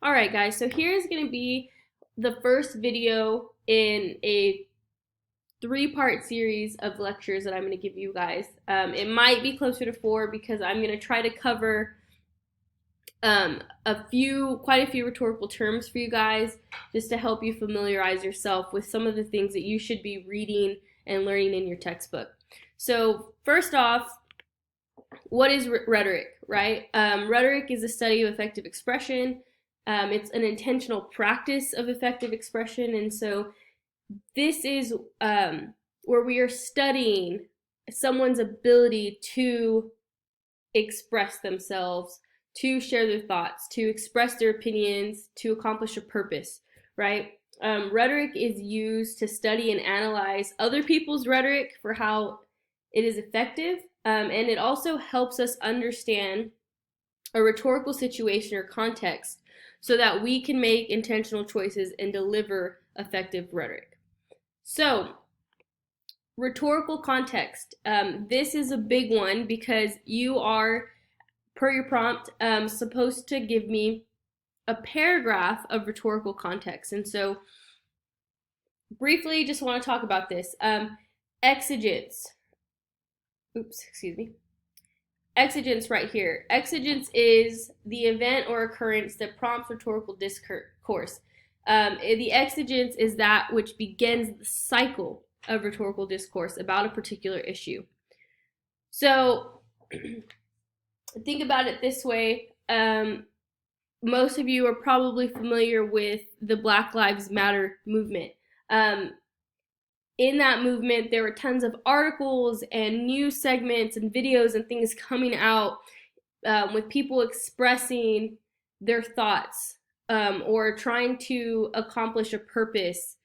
All right, guys, so here's going to be the first video in a three-part series of lectures that I'm going to give you guys. It might be closer to four because I'm going to try to cover quite a few rhetorical terms for you guys, just to help you familiarize yourself with some of the things that you should be reading and learning in your textbook. So first off, what is rhetoric, right? Rhetoric is a study of effective expression. It's an intentional practice of effective expression, and so this is where we are studying someone's ability to express themselves, to share their thoughts, to express their opinions, to accomplish a purpose, right? Rhetoric is used to study and analyze other people's rhetoric for how it is effective, and it also helps us understand a rhetorical situation or context so that we can make intentional choices and deliver effective rhetoric. So, rhetorical context. This is a big one because you are, per your prompt, supposed to give me a paragraph of rhetorical context. And so, briefly, just want to talk about this. Exigence. Exigence right here. Exigence is the event or occurrence that prompts rhetorical discourse. The exigence is that which begins the cycle of rhetorical discourse about a particular issue. So think about it this way. Most of you are probably familiar with the Black Lives Matter movement. In that movement, there were tons of articles and news segments and videos and things coming out with people expressing their thoughts or trying to accomplish a purpose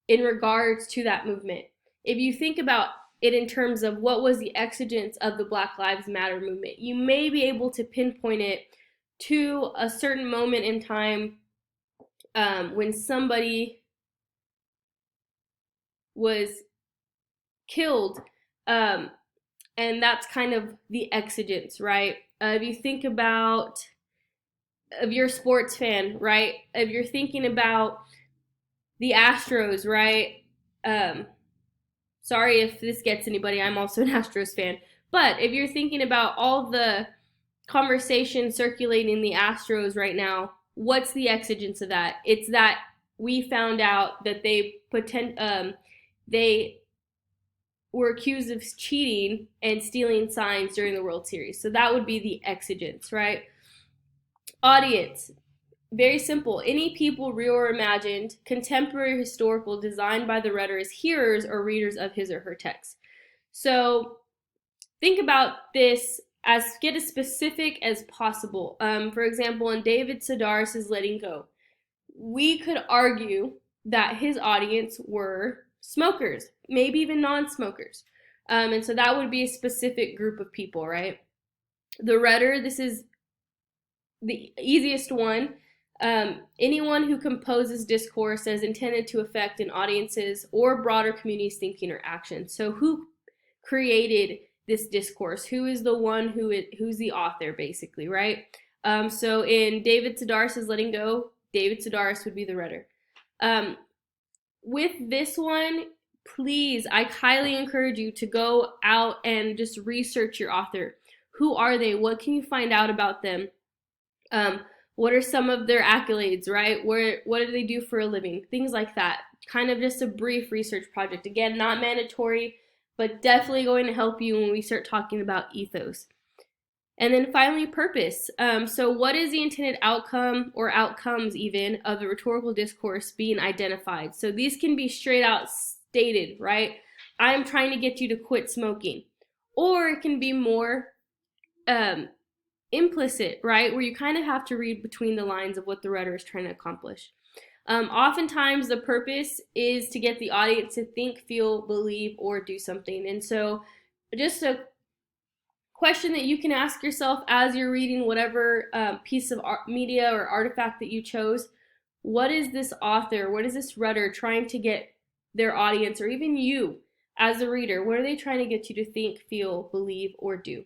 in regards to that movement. If you think about it in terms of what was the exigence of the Black Lives Matter movement, you may be able to pinpoint it to a certain moment in time when somebody was killed, and that's kind of the exigence, right? If you think about, if you're a sports fan, right? If you're thinking about the Astros, right? Sorry if this gets anybody, I'm also an Astros fan. But if you're thinking about all the conversation circulating the Astros right now, what's the exigence of that? It's that we found out that they were accused of cheating and stealing signs during the World Series. So that would be the exigence, right? Audience. Very simple. Any people, real or imagined, contemporary, historical, designed by the writer as hearers or readers of his or her text. So think about this as get as specific as possible. For example, in David Sedaris' Letting Go, we could argue that his audience were smokers, maybe even non-smokers. And so that would be a specific group of people, right? The rhetor, this is the easiest one. Anyone who composes discourse as intended to affect an audience's or broader community's thinking or action. So who created this discourse? Who is the one who's the author, basically, right? So in David Sedaris' Letting Go, David Sedaris would be the rhetor. With this one, please, I highly encourage you to go out and just research your author. Who are they? What can you find out about them? What are some of their accolades, right? What do they do for a living? Things like that. Kind of just a brief research project. Again, not mandatory, but definitely going to help you when we start talking about ethos. And then finally, purpose. So what is the intended outcome or outcomes even of the rhetorical discourse being identified? So these can be straight out stated, right? I'm trying to get you to quit smoking. Or it can be more implicit, right? Where you kind of have to read between the lines of what the writer is trying to accomplish. Oftentimes the purpose is to get the audience to think, feel, believe, or do something. And so just a question that you can ask yourself as you're reading whatever piece of media or artifact that you chose: what is this author, what is this writer trying to get their audience, or even you as a reader, what are they trying to get you to think, feel, believe, or do?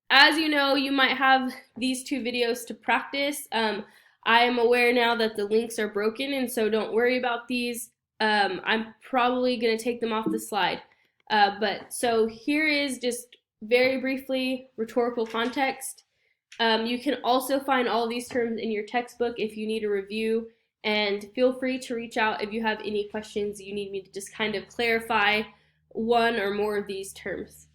as you know, you might have these two videos to practice. I'm aware now that the links are broken, and so don't worry about these. I'm probably going to take them off the slide. But so here is just very briefly rhetorical context. You can also find all these terms in your textbook if you need a review, and feel free to reach out if you have any questions you need me to just kind of clarify one or more of these terms.